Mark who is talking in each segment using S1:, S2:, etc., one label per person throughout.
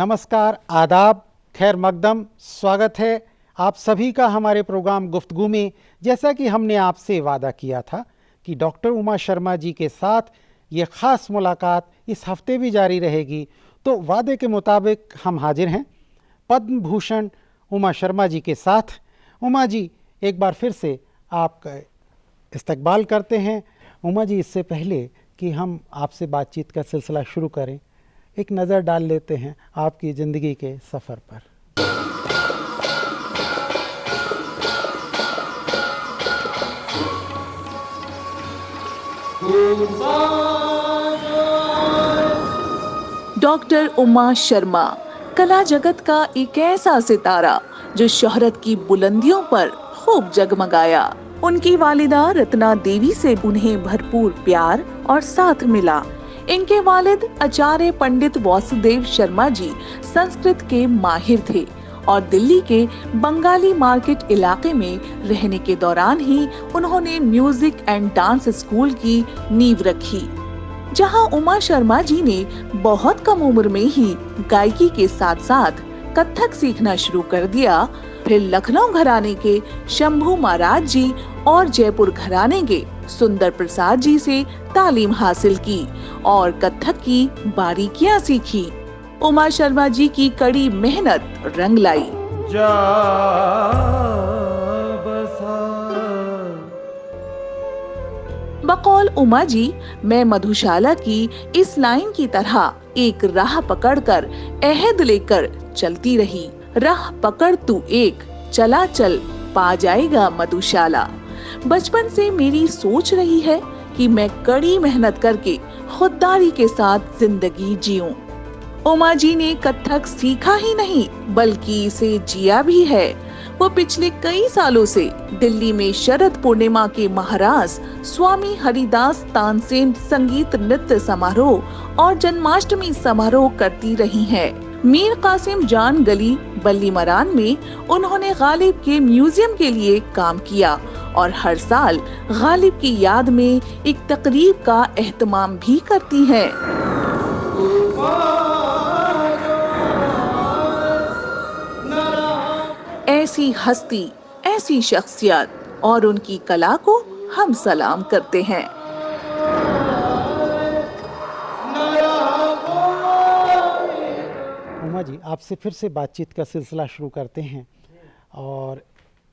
S1: नमस्कार, आदाब, खैर मकदम, स्वागत है आप सभी का हमारे प्रोग्राम गुफ्तगू में। जैसा कि हमने आपसे वादा किया था कि डॉक्टर उमा शर्मा जी के साथ ये ख़ास मुलाकात इस हफ्ते भी जारी रहेगी, तो वादे के मुताबिक हम हाजिर हैं पद्म भूषण उमा शर्मा जी के साथ। उमा जी, एक बार फिर से आपका इस्तकबाल करते हैं। उमा जी, इससे पहले कि हम आपसे बातचीत का सिलसिला शुरू करें, एक नज़र डाल लेते हैं आपकी ज़िंदगी के सफ़र पर।
S2: डॉक्टर उमा शर्मा कला जगत का एक ऐसा सितारा जो शोहरत की बुलंदियों पर खूब जगमगाया। उनकी वालिदा रत्ना देवी से उन्हें भरपूर प्यार और साथ मिला। इनके वालिद आचार्य पंडित वासुदेव शर्मा जी संस्कृत के माहिर थे और दिल्ली के बंगाली मार्केट इलाके में रहने के दौरान ही उन्होंने म्यूजिक एंड डांस स्कूल की नींव रखी, जहां उमा शर्मा जी ने बहुत कम उम्र में ही गायकी के साथ साथ कथक सीखना शुरू कर दिया। फिर लखनऊ घराने के शंभू महाराज जी और जयपुर घराने के सुंदर प्रसाद जी से तालीम हासिल की और कथक की बारीकियां सीखी। उमा शर्मा जी की कड़ी मेहनत रंग लाई। बकौल उमा जी, मैं मधुशाला की इस लाइन की तरह एक राह पकड़कर अहद लेकर चलती रही। राह पकड़ तू एक, चला चल पा जाएगा मधुशाला। बचपन से मेरी सोच रही है कि मैं कड़ी मेहनत करके खुददारी के साथ जिंदगी जीऊं। उमा जी ने कथक सीखा ही नहीं बल्कि इसे जिया भी है। वो पिछले कई सालों से दिल्ली में शरद पूर्णिमा के महाराज स्वामी हरिदास तानसेन संगीत नृत्य समारोह और जन्माष्टमी समारोह करती रही हैं। मीर कासिम जान गली बल्ली मरान में उन्होंने गालिब के म्यूजियम के लिए काम किया और हर साल गालिब की याद में एक तकरीब का एहतमाम भी करती हैं। ऐसी हस्ती, ऐसी शख्सियत और उनकी कला को हम सलाम करते हैं।
S1: उमा जी, आपसे फिर से बातचीत का सिलसिला शुरू करते हैं और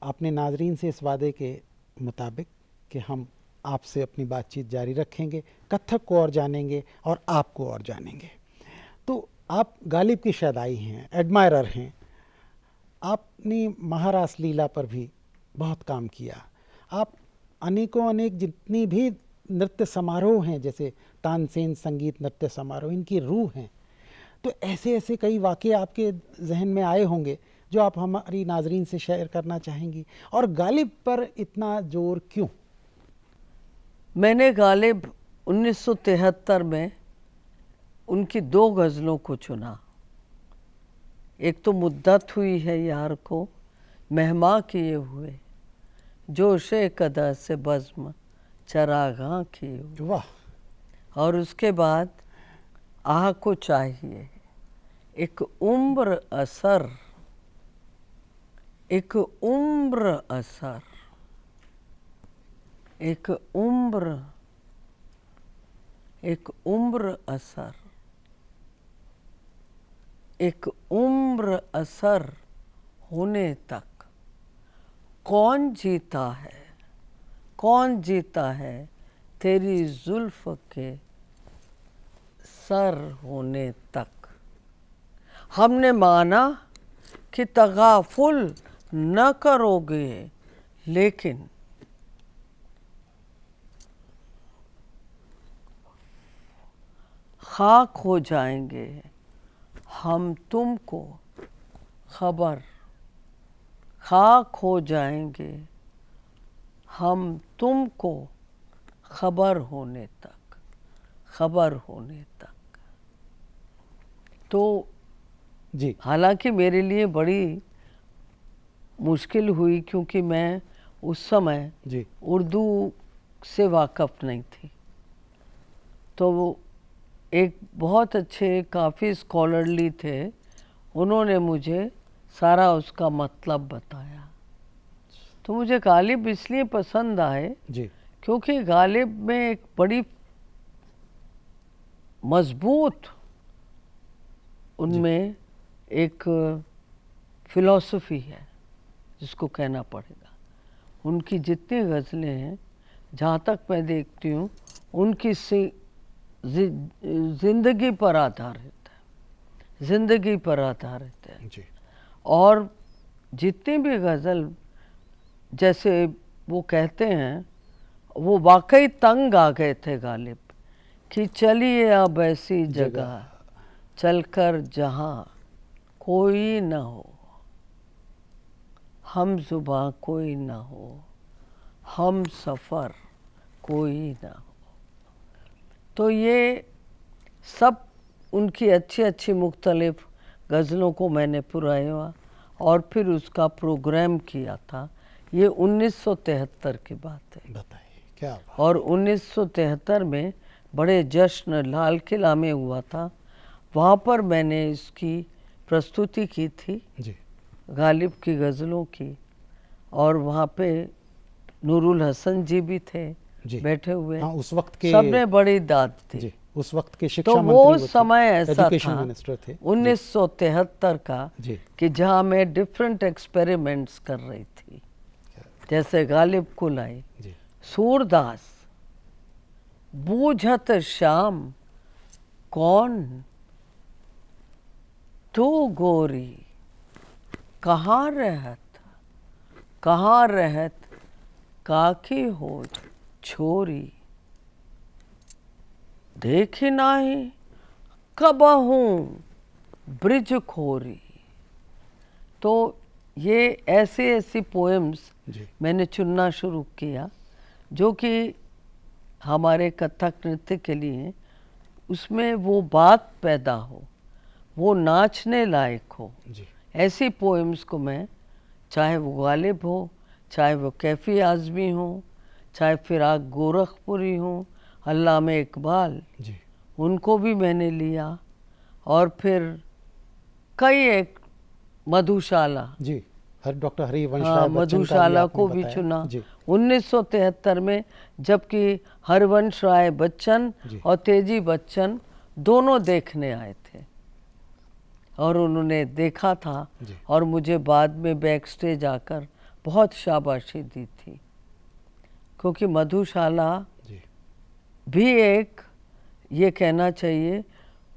S1: अपने नाजरीन से इस वादे के मुताबिक कि हम आपसे अपनी बातचीत जारी रखेंगे, कथक को और जानेंगे और आपको और जानेंगे। तो आप गालिब की शैदाई हैं, एडमायरर हैं। आपने महारास लीला पर भी बहुत काम किया। आप अनेकों अनेक जितनी भी नृत्य समारोह हैं, जैसे तानसेन संगीत नृत्य समारोह, इनकी रूह हैं। तो ऐसे ऐसे कई वाक़े आपके जहन में आए होंगे जो आप हमारी नाजरीन से शेयर करना चाहेंगी। और गालिब पर इतना जोर क्यों?
S3: मैंने गालिब 1973 में उनकी 2 गज़लों को चुना। एक तो मुद्दत हुई है यार को मेहमा किए हुए, जोशे कदा से बज़्म चरागां किए हुए।
S1: वाह।
S3: और उसके बाद आह को चाहिए, एक उम्र असर, एक उम्र असर, एक उम्र असर, एक उम्र असर होने तक कौन जीता है तेरी जुल्फ के सर होने तक। हमने माना कि तगाफुल न करोगे, लेकिन खाक हो जाएंगे हम तुमको खबर, खाक हो जाएंगे हम तुमको खबर होने तक, खबर होने तक। तो
S1: जी,
S3: हालांकि मेरे लिए बड़ी मुश्किल हुई, क्योंकि मैं उस समय
S1: जी,
S3: उर्दू से वाक़फ़ नहीं थी। तो वो एक बहुत अच्छे काफ़ी स्कॉलरली थे उन्होंने मुझे सारा उसका मतलब बताया। तो मुझे गालिब इसलिए पसंद आए
S1: जी
S3: क्योंकि गालिब में एक बड़ी मजबूत उनमें एक फिलॉसफी है जिसको कहना पड़ेगा। उनकी जितनी गज़लें हैं, जहाँ तक मैं देखती हूँ, उनकी जिंदगी पर आधारित है, जिंदगी पर आधारित है।
S1: जी
S3: और जितनी भी गज़ल, जैसे वो कहते हैं, वो वाकई तंग आ गए थे गालिब कि चलिए अब ऐसी जगह चलकर जहाँ कोई न हो, हम जुबां कोई न हो, हम सफ़र कोई न हो। तो ये सब उनकी अच्छी अच्छी मुख्तलिफ गज़लों को मैंने पुराया और फिर उसका प्रोग्राम किया था। ये 1973 की बात है।
S1: बताइए क्या बात।
S3: और 1973 में बड़े जश्न लाल किला में हुआ था। वहाँ पर मैंने इसकी प्रस्तुति की थी,
S1: जी
S3: गालिब की गज़लों की। और वहाँ पे नूरुल हसन जी भी थे
S1: जी
S3: बैठे हुए।
S1: हाँ, उस वक्त के
S3: सबने बड़ी दाद थी।
S1: जी उस वक्त के शिक्षा
S3: तो
S1: मंत्री
S3: वो
S1: थे,
S3: समय ऐसा
S1: एजुकेशन
S3: था
S1: मिनिस्टर थे।
S3: 1973 का
S1: जी
S3: कि जहाँ मैं डिफरेंट एक्सपेरिमेंट्स कर रही थी। जैसे गालिब कुलाई,
S1: जी
S3: सूरदास, बूझत शाम कौन तू गोरी, कहाँ रहत काकी हो छोरी, देखी नाही कबहू ब्रिज खोरी। तो ये ऐसे ऐसी पोएम्स
S1: जी
S3: मैंने चुनना शुरू किया जो कि हमारे कथक नृत्य के लिए उसमें वो बात पैदा हो, वो नाचने लायक हो।
S1: जी
S3: ऐसी पोएम्स को मैं, चाहे वो गालिब हो, चाहे वो कैफ़ी आज़मी हो, चाहे फिराक गोरखपुरी हो, अल्लामा इकबाल,
S1: जी
S3: उनको भी मैंने लिया। और फिर कई एक मधुशाला,
S1: जी हर डॉक्टर हरिवंश
S3: हाँ,
S1: राय बच्चन का भी
S3: मधुशाला
S1: आपने
S3: को भी
S1: बताया।
S3: चुना
S1: जी
S3: 1973 में, जबकि हरिवंश राय बच्चन
S1: जी।
S3: और तेजी बच्चन दोनों देखने आए थे और उन्होंने देखा था
S1: जी।
S3: और मुझे बाद में बैक स्टेज आकर बहुत शाबाशी दी थी। क्योंकि मधुशाला
S1: जी
S3: भी एक, ये कहना चाहिए,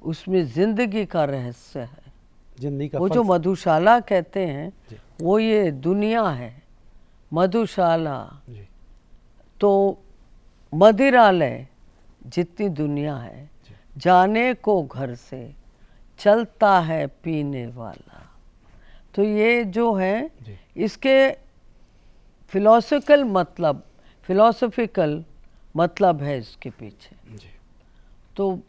S3: उसमें ज़िंदगी का रहस्य है।
S1: जिंदगी का
S3: वो जो मधुशाला कहते हैं
S1: जी।
S3: वो ये दुनिया है। मधुशाला
S1: जी
S3: तो मदिरालय जितनी दुनिया है, जाने को घर से चलता है पीने वाला। तो ये जो है
S1: जी
S3: इसके फिलॉसफिकल मतलब है इसके पीछे।
S1: जी
S3: तो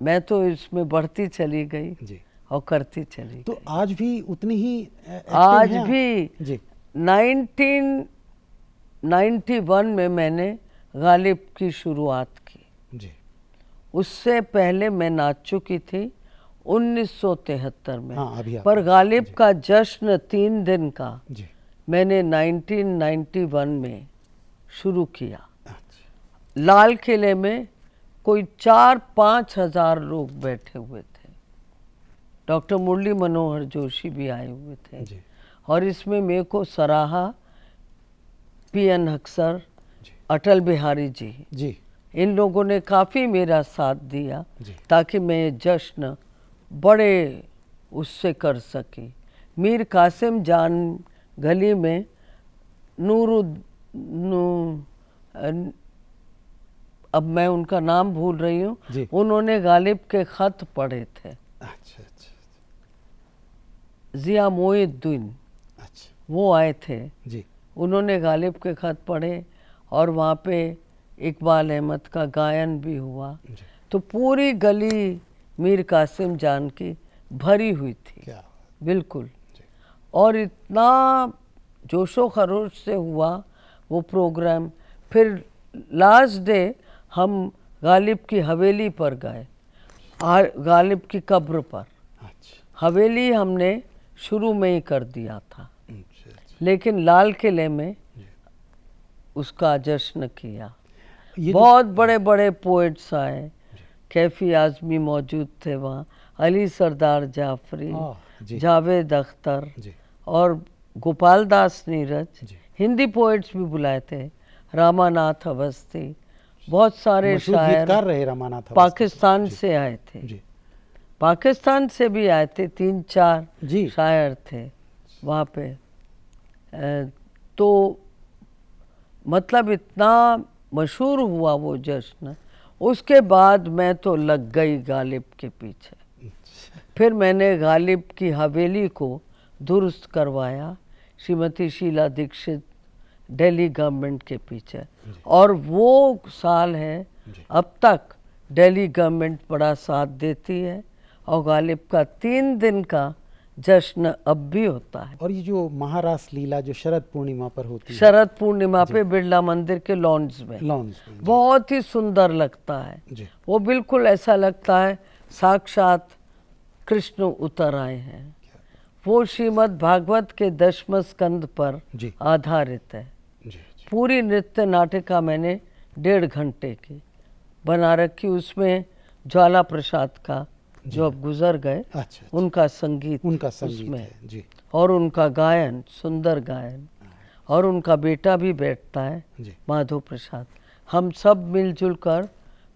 S3: मैं तो इसमें बढ़ती चली गई
S1: जी।
S3: और करती चली
S1: तो
S3: गई।
S1: आज भी उतनी ही एक्टिव
S3: आज
S1: हैं आप?
S3: भी
S1: जी
S3: 1991 में मैंने गालिब की शुरुआत की।
S1: जी
S3: उससे पहले मैं नाच चुकी थी 1973 में।
S1: हाँ, अभी आप-
S3: पर गालिब का जश्न 3 दिन का
S1: जी
S3: मैंने 1991 में शुरू किया।
S1: अच्छा
S3: लाल किले में कोई 4-5 हजार लोग बैठे हुए थे। डॉक्टर मुरली मनोहर जोशी भी आए हुए थे।
S1: जी
S3: और इसमें मेरे को सराहा पीएन अक्सर,
S1: जी
S3: अटल बिहारी जी,
S1: जी
S3: इन लोगों ने काफ़ी मेरा साथ दिया
S1: जी
S3: ताकि मैं ये जश्न बड़े उससे कर सकी। मीर कासिम जान गली में अब मैं उनका नाम भूल रही हूँ,
S1: जी।
S3: उन्होंने गालिब के ख़त पढ़े थे।
S1: अच्छा अच्छा
S3: जिया मोइनुद्दीन
S1: अच्छा
S3: वो आए थे,
S1: जी
S3: उन्होंने गालिब के ख़त पढ़े और वहाँ पे इकबाल अहमद का गायन भी हुआ।
S1: जी
S3: तो पूरी गली मीर कासिम जान की भरी हुई थी,
S1: क्या
S3: बिल्कुल।
S1: जी
S3: और इतना जोशो खरोश से हुआ वो प्रोग्राम। फिर लास्ट डे हम गालिब की हवेली पर गए, गालिब की कब्र पर।
S1: अच्छा
S3: हवेली हमने शुरू में ही कर दिया था,
S1: अच्छा, अच्छा।
S3: लेकिन लाल किले में उसका जश्न किया।
S1: ये जो
S3: बहुत बड़े बड़े पोएट्स आए, कैफी आजमी मौजूद थे वहाँ, अली सरदार जाफरी,
S1: जी
S3: जावेद अख्तर
S1: जी
S3: और गोपाल दास नीरज,
S1: जी
S3: हिंदी पोएट्स भी बुलाए थे, रामानाथ अवस्थी, बहुत सारे
S1: मशहूर
S3: शायर
S1: गीतकार रहे रामानाथ अवस्थी।
S3: पाकिस्तान
S1: जी,
S3: से आए थे।
S1: जी
S3: पाकिस्तान से भी आए थे, 3-4
S1: जी
S3: शायर थे वहाँ पे। तो मतलब इतना मशहूर हुआ वो जश्न। उसके बाद मैं तो लग गई गालिब के पीछे। फिर मैंने गालिब की हवेली को दुरुस्त करवाया, श्रीमती शीला दीक्षित दिल्ली गवर्नमेंट के पीछे, और वो साल है अब तक दिल्ली गवर्नमेंट बड़ा साथ देती है, और गालिब का 3 दिन का जश्न अब भी होता है।
S1: और ये जो महारास लीला जो शरद पूर्णिमा पर होती है,
S3: शरद पूर्णिमा पे बिरला मंदिर के लॉन्स में
S1: लॉन्स में,
S3: बहुत ही सुंदर लगता है।
S1: जी
S3: वो बिल्कुल ऐसा लगता है साक्षात कृष्ण उतर आए हैं। वो श्रीमद् भागवत के 10वें स्कंद पर
S1: जी
S3: आधारित है।
S1: जी जी
S3: पूरी नृत्य नाटिका मैंने 1.5 घंटे की बना रखी। उसमें ज्वाला प्रसाद का, जो अब गुजर गए,
S1: अच्छा, अच्छा,
S3: उनका संगीत
S1: उनका संगीत
S3: उसमें,
S1: है जी
S3: और उनका गायन, सुंदर गायन, और उनका बेटा भी बैठता है,
S1: जी
S3: माधव प्रसाद। हम सब मिलजुल कर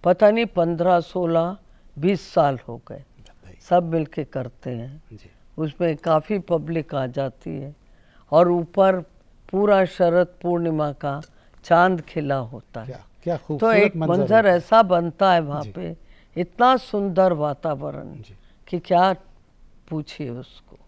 S3: पता नहीं 15, 16, 20 साल हो गए,
S1: बताइए।
S3: सब मिलके करते हैं।
S1: जी
S3: उसमें काफ़ी पब्लिक आ जाती है, और ऊपर पूरा शरद पूर्णिमा का चांद खिला होता है।
S1: क्या क्या
S3: तो
S1: खूबसूरत
S3: एक मंजर
S1: होता है।
S3: ऐसा बनता है वहाँ
S1: जी।
S3: पे, इतना सुंदर वातावरण
S1: जी।
S3: कि क्या पूछिए उसको,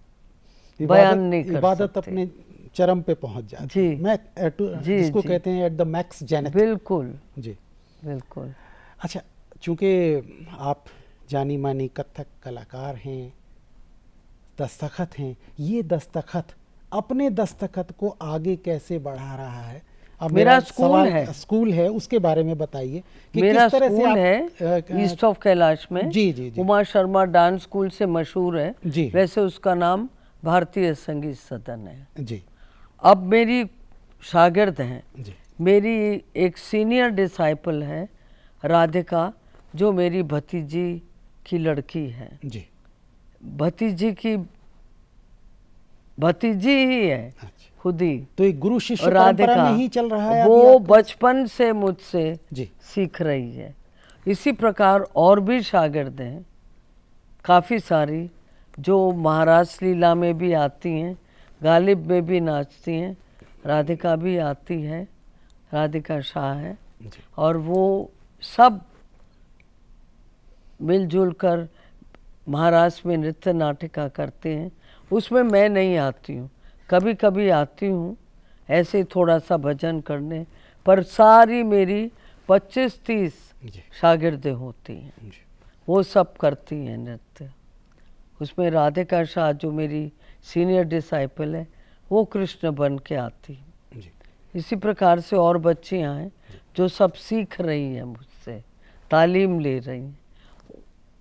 S3: बयान नहीं कर
S1: इबादत
S3: सकते।
S1: अपने चरम पे पहुंच जाती
S3: जी।
S1: है। मैं
S3: जी,
S1: जिसको
S3: जी।
S1: कहते हैं एट द मैक्स जेनिथ।
S3: बिल्कुल
S1: जी
S3: बिल्कुल।
S1: अच्छा, चूंकि आप जानी मानी कथक कलाकार हैं, दस्तखत हैं, ये दस्तखत अपने दस्तखत को आगे कैसे बढ़ा रहा है? अब
S3: मेरा स्कूल
S1: सवाल
S3: है।
S1: स्कूल है, उसके बारे में बताइए कि
S3: मेरा
S1: किस तरह से
S3: स्कूल
S1: आप
S3: है ईस्ट ऑफ कैलाश में।
S1: जी जी जी
S3: उमा शर्मा डांस स्कूल से मशहूर है।
S1: जी
S3: वैसे उसका नाम भारतीय संगीत सदन है।
S1: जी
S3: अब मेरी शागिर्द हैं,
S1: जी
S3: मेरी एक सीनियर डिसाइपल है राधिका, जो मेरी भतीजी की लड़की है।
S1: जी
S3: भतीजी की भतीजी ही है
S1: अच्छा,
S3: खुद ही।
S1: तो एक गुरु शिष्य
S3: और
S1: परंपरा
S3: राधिका,
S1: में ही चल रहा है अभी
S3: वो
S1: आपका?
S3: बचपन से मुझसे
S1: जी
S3: सीख रही है। इसी प्रकार और भी शागिर्द हैं काफ़ी सारी, जो महाराज लीला में भी आती हैं, गालिब में भी नाचती हैं। राधिका भी आती है, राधिका शाह है,
S1: जी
S3: और वो सब मिलजुल कर महाराष्ट्र में नृत्य नाटिका करते हैं। उसमें मैं नहीं आती हूँ, कभी कभी आती हूँ ऐसे थोड़ा सा भजन करने, पर सारी मेरी 25-30
S1: जी
S3: शागिर्दें होती हैं,
S1: जी
S3: वो सब करती हैं नृत्य। उसमें राधिका शाह जो मेरी सीनियर डिसाइपल है, वो कृष्ण बन के आती है।
S1: जी
S3: इसी प्रकार से और बच्चियाँ हैं जो सब सीख रही हैं मुझसे, तालीम ले रही हैं।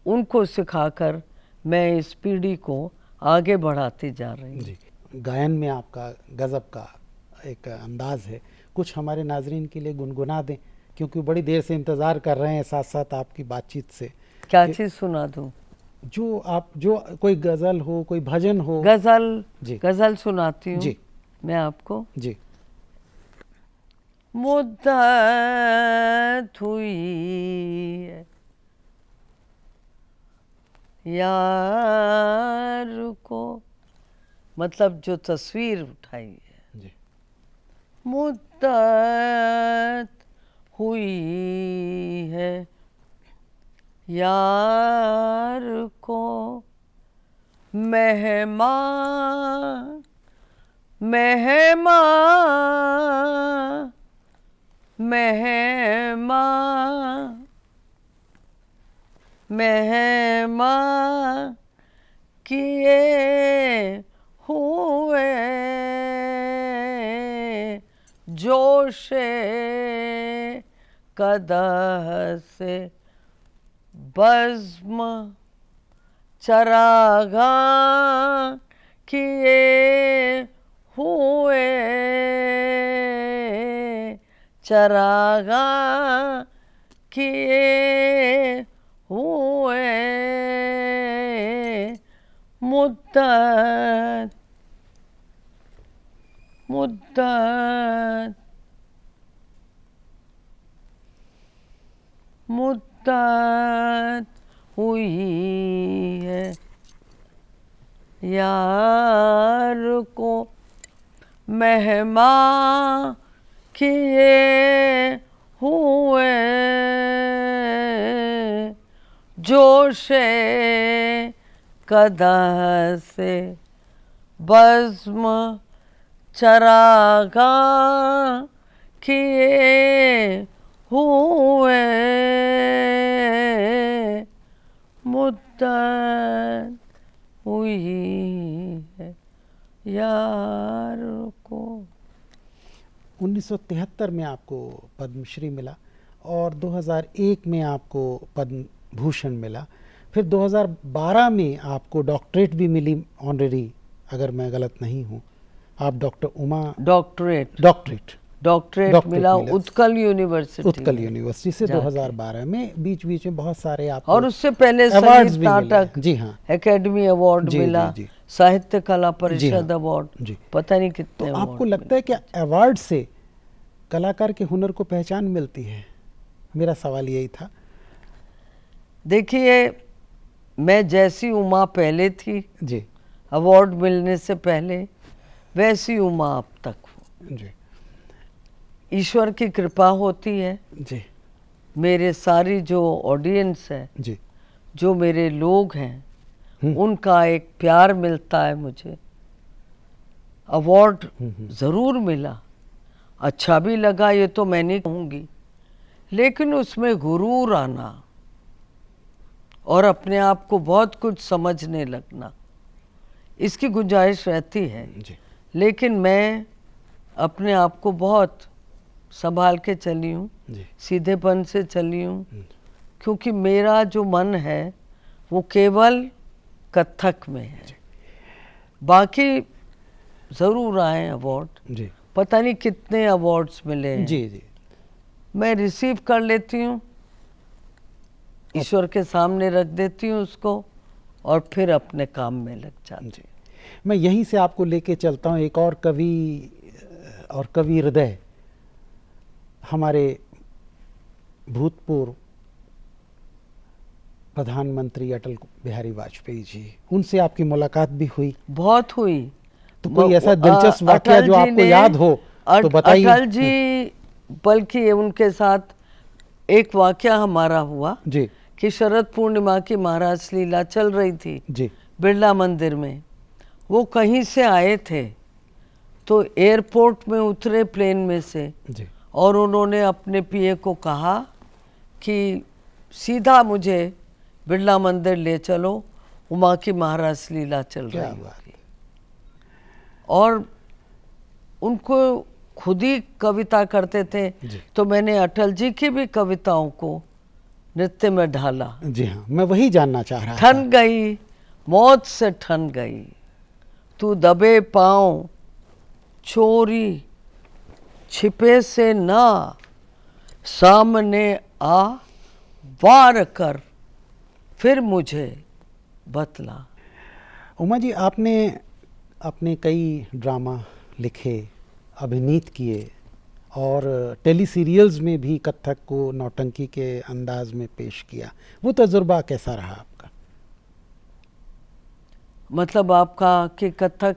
S3: उनको सिखाकर मैं इस पीढ़ी को आगे बढ़ाती जा रही हूँ।
S1: जी गायन में आपका गजब का एक अंदाज है, कुछ हमारे नाजरीन के लिए गुनगुना दें, क्योंकि बड़ी देर से इंतज़ार कर रहे हैं साथ साथ आपकी बातचीत से।
S3: क्या चीज़ सुना दूँ?
S1: जो कोई गज़ल हो, कोई भजन हो।
S3: गज़ल,
S1: जी
S3: गज़ल सुनाती हूँ
S1: जी
S3: मैं आपको।
S1: जी
S3: मुद्दत हुई है यार को, मतलब जो तस्वीर उठाई है।
S1: जी
S3: मुद्दत हुई है यार को, मेहमान मेहमान मेहमान मेहमान किए हुए जोशे कदह से बज़्म चरागाह किए हुए, चरागाह किए हुए, मुद्दत मुद्दत मुद्दत हुई है, यार को मेहमा किए हुए, जोशे कदह से बज़्म चरागाह किए हुए, मुद्दत हुई है यार को।
S1: 1973 में आपको पद्मश्री मिला और 2001 में आपको पद्म भूषण मिला, फिर 2012 में आपको डॉक्टरेट भी मिली ऑनरेरी, अगर मैं गलत नहीं हूँ। आप डॉक्टर उमा
S3: डॉक्टरेट
S1: डॉक्टरेट
S3: मिला उत्कल यूनिवर्सिटी
S1: से 2012 में। बीच बीच में बहुत सारे आपको
S3: और उससे पहले
S1: अवार्ड्स
S3: संगीत
S1: भी मिले।
S3: नाटक
S1: जी हाँ,
S3: एकेडमी अवार्ड
S1: जी,
S3: मिला,
S1: जी, जी।
S3: साहित्य कला
S1: जी
S3: परिषद
S1: हाँ,
S3: अवार्ड,
S1: जी।
S3: पता नहीं कितने
S1: तो
S3: अवार्ड
S1: आपको लगता है कि अवार्ड से कलाकार के हुनर को पहचान मिलती है? मेरा सवाल यही था।
S3: देखिए, मैं जैसी उमा पहले थी
S1: जी
S3: अवार्ड मिलने से पहले, वैसी उमा अब तक हूँ।
S1: जी
S3: ईश्वर की कृपा होती है,
S1: जी
S3: मेरे सारी जो ऑडियंस है,
S1: जी
S3: जो मेरे लोग हैं, उनका एक प्यार मिलता है मुझे। अवार्ड ज़रूर मिला, अच्छा भी लगा, ये तो मैं नहीं कहूँगी, लेकिन उसमें गुरूर आना और अपने आप को बहुत कुछ समझने लगना, इसकी गुंजाइश रहती है।
S1: जी
S3: लेकिन मैं अपने आप को बहुत संभाल के चली हूँ,
S1: जी
S3: सीधेपन से चली हूँ, क्योंकि मेरा जो मन है वो केवल कथक में है। बाकी ज़रूर आए अवार्ड,
S1: जी
S3: पता नहीं कितने अवार्ड्स मिले हैं,
S1: जी जी
S3: मैं रिसीव कर लेती हूँ, ईश्वर के सामने रख देती हूँ उसको और फिर अपने काम में लग जाती।
S1: जी। मैं यहीं से आपको लेके चलता हूँ एक और कवि हृदय, हमारे भूतपूर्व प्रधानमंत्री अटल बिहारी वाजपेयी जी, उनसे आपकी मुलाकात भी हुई?
S3: बहुत हुई।
S1: तो कोई ऐसा दिलचस्प वाकया जो आपको याद हो तो बताइए।
S3: अटल जी, बल्कि उनके साथ एक वाकया हमारा हुआ
S1: जी
S3: कि शरद पूर्णिमा की महाराज लीला चल रही थी
S1: जी
S3: बिरला मंदिर में। वो कहीं से आए थे तो एयरपोर्ट में उतरे प्लेन में से,
S1: जी
S3: और उन्होंने अपने पीए को कहा कि सीधा मुझे बिरला मंदिर ले चलो, उमा की महाराज लीला चल
S1: क्या
S3: रही
S1: बात
S3: होगी। और उनको खुद ही कविता करते थे,
S1: जी।
S3: तो मैंने अटल जी की भी कविताओं को नृत्य में ढाला।
S1: जी हाँ, मैं वही जानना चाह रहा था।
S3: ठन गई मौत से ठन गई, तू दबे पाँव चोरी छिपे से ना, सामने आ वार कर फिर मुझे बतला।
S1: उमा जी, आपने अपने कई ड्रामा लिखे, अभिनीत किए और टेली सीरियल्स में भी कथक को नौटंकी के अंदाज में पेश किया। वो तजुर्बा कैसा रहा आपका?
S3: मतलब आपका कि कथक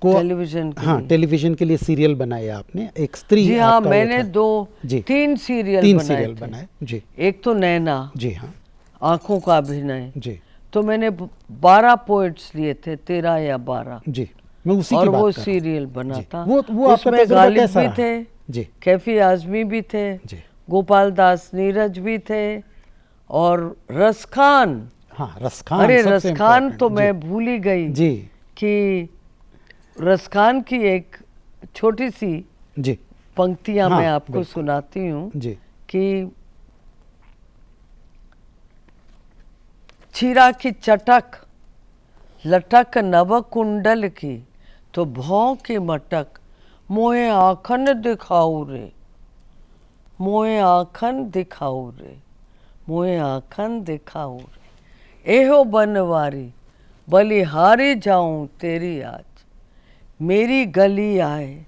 S1: को
S3: टेलीविजन के
S1: हाँ,
S3: लिए?
S1: टेलीविजन के लिए सीरियल बनाए आपने, एक स्त्री
S3: जी हाँ,
S1: आपका वो
S3: मैंने
S1: था। जी,
S3: तीन सीरियल
S1: तीन
S3: बनाए
S1: सीरियल
S3: थे।
S1: बनाए। जी
S3: एक तो नैना,
S1: जी हाँ
S3: आंखों का अभिनय,
S1: जी
S3: तो मैंने 12 पोइट्स लिए थे, 13 या 12,
S1: जी, मैं उसी
S3: और
S1: की बात
S3: वो
S1: कर रहा हूँ।
S3: सीरियल बना
S1: जी,
S3: था।
S1: वो आपका
S3: उसमें
S1: तजुर्बा
S3: गालिब
S1: कैसा
S3: भी
S1: रहा?
S3: थे,
S1: जी
S3: कैफी आजमी भी थे,
S1: जी
S3: गोपाल दास नीरज भी थे, और रसखान।
S1: हाँ, रसखान
S3: अरे
S1: सबसे
S3: रसखान
S1: important।
S3: तो
S1: जी,
S3: मैं भूल ही गई
S1: जी
S3: कि रसखान की एक छोटी सी
S1: जी
S3: पंक्तियां
S1: हाँ,
S3: मैं आपको
S1: बिल्कुल।
S3: सुनाती हूँ
S1: जी
S3: कि चीरा की चटक लटक नव कुंडल की, तो भौं की मटक मोहे आखन दिखाऊ रे, मोहे आखन दिखाऊ रे, मोहे आखन दिखाऊ रे। एहो बनवारी बलिहारी जाऊं तेरी आज, मेरी गली आए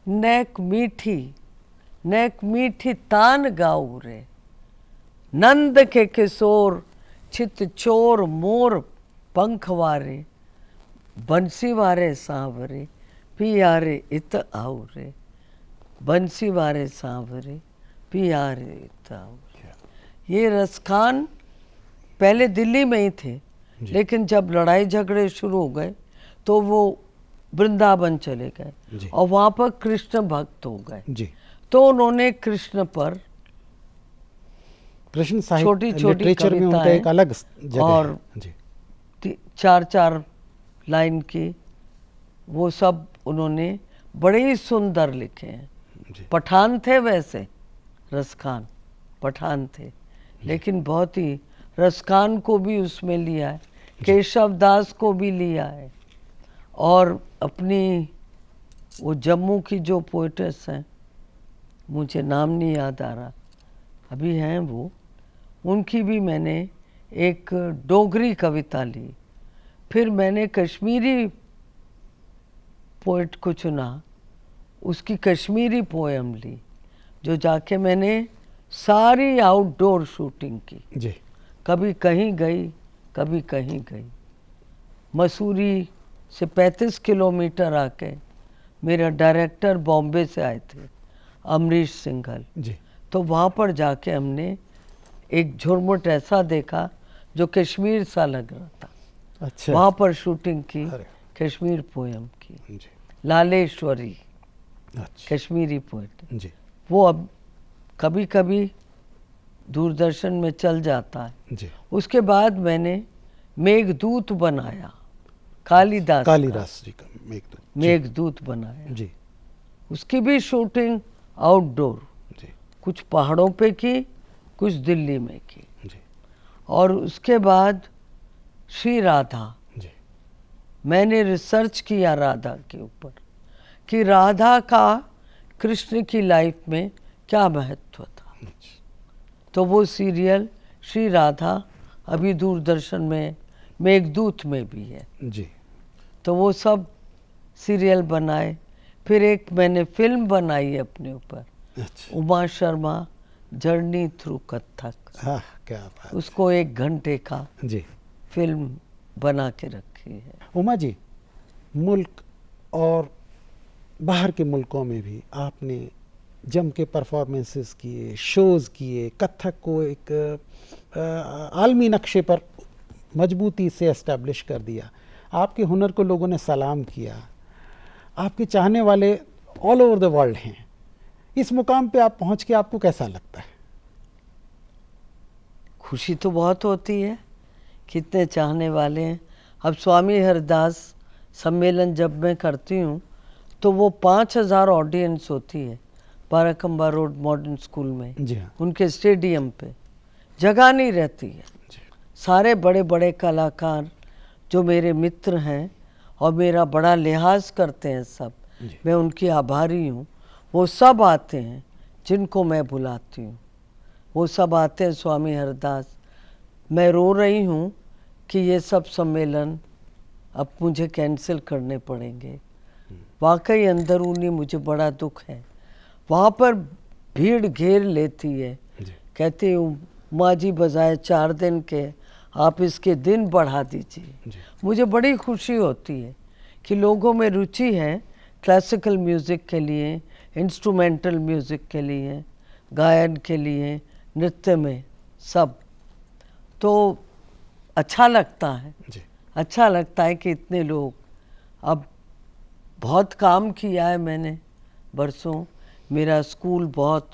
S3: नैक मीठी तान गाऊ रे। नंद के किशोर चित चोर मोर पंखवारे, बंसी वारे सांवरे पियारे इत आऊ रे, बंसी वारे सांवरे पियारे इत आऊ रे। ये रसखान पहले दिल्ली में ही थे, लेकिन जब लड़ाई झगड़े शुरू हो गए तो वो वृंदावन चले गए और वहाँ पर कृष्ण भक्त हो गए
S1: जी।
S3: तो उन्होंने कृष्ण पर
S1: कृष्ण साहित्य
S3: छोटी छोटी
S1: लिटरेचर में उनका एक अलग जगह
S3: और
S1: है। जी।
S3: 4-4 लाइन की वो सब उन्होंने बड़े ही सुंदर लिखे हैं।
S1: जी।
S3: पठान थे वैसे, रसखान पठान थे, लेकिन बहुत ही रसखान को भी उसमें लिया है, केशव दास को भी लिया है, और अपनी वो जम्मू की जो पोइटेस हैं, मुझे नाम नहीं याद आ रहा अभी, हैं वो, उनकी भी मैंने एक डोगरी कविता ली। फिर मैंने कश्मीरी पोइट को चुना, उसकी कश्मीरी पोएम ली, जो जाके मैंने सारी आउटडोर शूटिंग की।
S1: जी।
S3: कभी कहीं गई, कभी कहीं गई। मसूरी से 35 किलोमीटर आके मेरा डायरेक्टर बॉम्बे से आए थे, अमरीश सिंघल
S1: जी।
S3: तो वहाँ पर जाके हमने एक झुरमुट ऐसा देखा जो कश्मीर सा लग रहा था।
S1: अच्छा।
S3: वहाँ पर शूटिंग की
S1: अरे।
S3: कश्मीर पोएम की।
S1: जी।
S3: लालेश्वरी
S1: अच्छा।
S3: कश्मीरी पोएट,
S1: जी।
S3: वो अब कभी कभी दूरदर्शन में चल जाता है।
S1: जी।
S3: उसके बाद मैंने मेघदूत बनाया, कालिदास का।
S1: कालिदास जी का मेघदूत। जी।
S3: मेघदूत बनाया,
S1: जी।
S3: उसकी भी शूटिंग आउटडोर,
S1: जी।
S3: कुछ पहाड़ों पे की, कुछ दिल्ली में की।
S1: जी।
S3: और उसके बाद श्री राधा,
S1: जी।
S3: मैंने रिसर्च किया राधा के ऊपर कि राधा का कृष्ण की लाइफ में क्या महत्व था। तो वो सीरियल श्री राधा अभी दूरदर्शन में मेघदूत में भी है।
S1: जी।
S3: तो वो सब सीरियल बनाए। फिर एक मैंने फिल्म बनाई अपने ऊपर,
S1: अच्छा।
S3: उमा शर्मा जर्नी थ्रू कथक,
S1: हाँ, क्या बात।
S3: उसको 1 घंटे का
S1: जी।
S3: फिल्म बना के रखी है।
S1: उमा जी, मुल्क और बाहर के मुल्कों में भी आपने जम के परफॉर्मेंसेस किए, शोज़ किए, कथक को एक आलमी नक्शे पर मजबूती से एस्टैब्लिश कर दिया। आपके हुनर को लोगों ने सलाम किया, आपके चाहने वाले ऑल ओवर द वर्ल्ड हैं। इस मुकाम पे आप पहुंच के आपको कैसा लगता है?
S3: खुशी तो बहुत होती है, कितने चाहने वाले हैं। अब स्वामी हरदास सम्मेलन जब मैं करती हूँ तो वो 5000 ऑडियंस होती है बाराकंबा रोड मॉडर्न स्कूल में।
S1: जी हाँ।
S3: उनके स्टेडियम पे जगह नहीं रहती है।
S1: जी।
S3: सारे बड़े बड़े कलाकार जो मेरे मित्र हैं और मेरा बड़ा लिहाज करते हैं सब, मैं उनकी आभारी हूँ। वो सब आते हैं जिनको मैं बुलाती हूँ, वो सब आते हैं। स्वामी हरदास, मैं रो रही हूँ कि ये सब सम्मेलन अब मुझे कैंसिल करने पड़ेंगे। वाकई अंदरूनी मुझे बड़ा दुख है। वहाँ पर भीड़ घेर लेती है, कहती हूँ माँ जी बजाय 4 दिन के आप इसके दिन बढ़ा दीजिए। मुझे बड़ी खुशी होती है कि लोगों में रुचि है क्लासिकल म्यूज़िक के लिए, इंस्ट्रूमेंटल म्यूज़िक के लिए, गायन के लिए, नृत्य में, सब। तो अच्छा लगता है।
S1: जी।
S3: अच्छा लगता है कि इतने लोग, अब बहुत काम किया है मैंने बरसों। मेरा स्कूल बहुत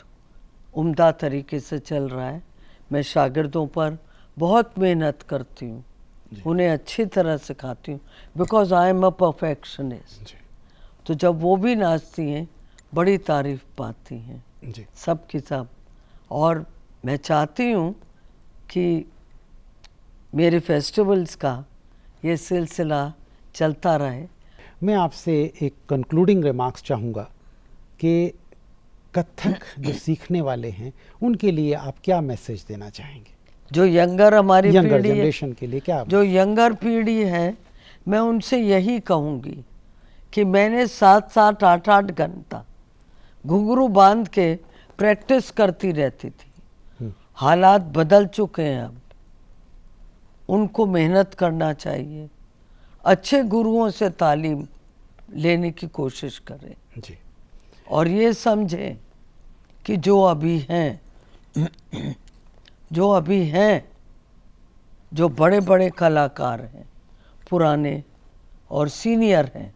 S3: उम्दा तरीके से चल रहा है। मैं शागिर्दों पर बहुत मेहनत करती हूँ, उन्हें अच्छी तरह सिखाती हूँ, because I am a perfectionist. तो जब वो भी नाचती हैं, बड़ी तारीफ पाती हैं सब की सब। और मैं चाहती हूँ कि मेरे फेस्टिवल्स का ये सिलसिला चलता रहे।
S1: मैं आपसे एक कंक्लूडिंग रिमार्क्स चाहूँगा कि कथक जो सीखने वाले हैं उनके लिए आप क्या मैसेज देना चाहेंगे?
S3: जो यंगर हमारी
S1: यंगर
S3: पीढ़ी है,
S1: जनरेशन के लिए क्या
S3: जो यंगर पीढ़ी है, मैं उनसे यही कहूँगी कि मैंने 7-7, 8-8 घंटा घुंघरू बांध के प्रैक्टिस करती रहती थी। हालात बदल चुके हैं अब, उनको मेहनत करना चाहिए, अच्छे गुरुओं से तालीम लेने की कोशिश करें
S1: जी।
S3: और ये समझें कि जो अभी हैं जो बड़े बड़े कलाकार हैं, पुराने और सीनियर हैं,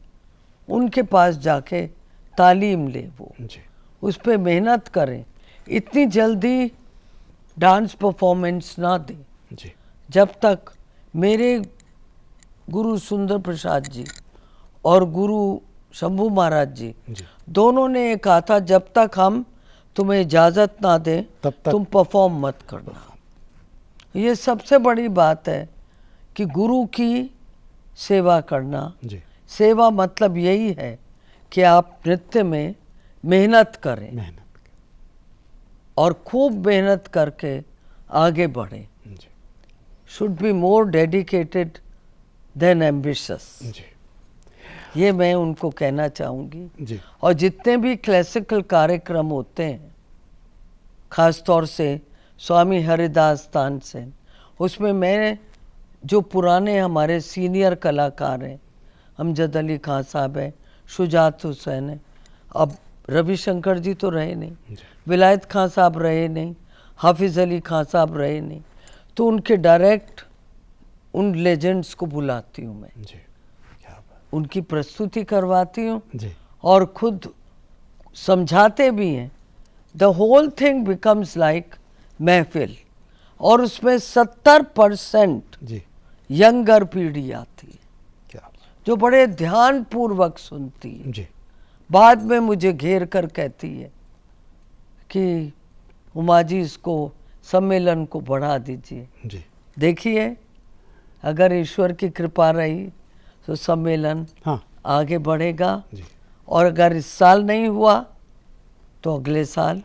S3: उनके पास जाके तालीम ले, वो
S1: जी।
S3: उस पे मेहनत करें। इतनी जल्दी डांस परफॉर्मेंस ना दें।
S1: जी।
S3: जब तक मेरे गुरु सुंदर प्रसाद जी और गुरु शंभू महाराज जी
S1: जी।
S3: दोनों ने ये कहा था, जब तक हम तुम्हें इजाज़त ना दें
S1: तब तक
S3: तुम परफॉर्म मत करना। ये सबसे बड़ी बात है कि गुरु की सेवा करना।
S1: जी।
S3: सेवा मतलब यही है कि आप नृत्य में मेहनत करें
S1: मेहनत।
S3: और खूब मेहनत करके आगे बढ़ें।
S1: जी।
S3: Should be more dedicated than ambitious.
S1: जी।
S3: ये मैं उनको कहना चाहूँगी।
S1: जी।
S3: और जितने भी क्लासिकल कार्यक्रम होते हैं, ख़ास तौर से स्वामी हरिदास तानसेन, उसमें मैं जो पुराने हमारे सीनियर कलाकार हैं, अमजद अली खां साहब हैं, शुजात हुसैन हैं, अब रविशंकर जी तो रहे नहीं, विलायत खां साहब रहे नहीं, हाफिज़ अली खां साहब रहे नहीं, तो उनके डायरेक्ट उन लेजेंड्स को बुलाती हूँ मैं,
S1: जी। क्या बात।
S3: उनकी प्रस्तुति करवाती हूँ
S1: जी।
S3: और खुद समझाते भी हैं। The whole thing becomes like महफिल, और उसमें 70%
S1: जी।
S3: यंगर पीढ़ी आती है
S1: क्या बात।
S3: जो बड़े ध्यान पूर्वक सुनती है।
S1: जी।
S3: बाद में मुझे घेर कर कहती है कि उमा जी इसको सम्मेलन को बढ़ा दीजिए।
S1: जी।
S3: देखिए, अगर ईश्वर की कृपा रही तो सम्मेलन
S1: हाँ।
S3: आगे बढ़ेगा,
S1: जी।
S3: और अगर इस साल नहीं हुआ तो अगले साल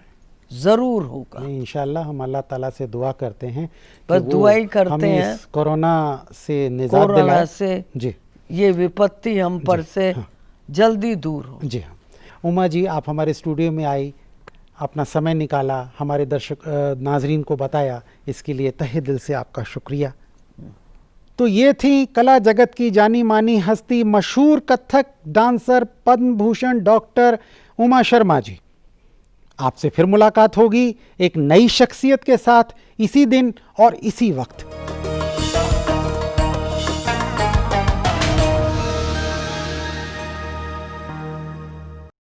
S3: ज़रूर होगा।
S1: नहीं, इंशाल्लाह हम अल्लाह ताला से दुआ करते हैं
S3: बस
S1: वो
S3: दुआ ही करते
S1: हमें
S3: हैं,
S1: इस कोरोना से निजात
S3: कोरोना
S1: दिलाए।
S3: से
S1: जी।
S3: ये विपत्ति हम पर से
S1: हाँ।
S3: जल्दी दूर हो।
S1: जी हाँ। उमा जी, आप हमारे स्टूडियो में आई, अपना समय निकाला, हमारे दर्शक नाजरीन को बताया, इसके लिए तहे दिल से आपका शुक्रिया। तो ये थी कला जगत की जानी मानी हस्ती, मशहूर कथक डांसर पद्म भूषण डॉक्टर उमा शर्मा जी। आपसे फिर मुलाकात होगी एक नई शख्सियत के साथ, इसी दिन और इसी वक्त।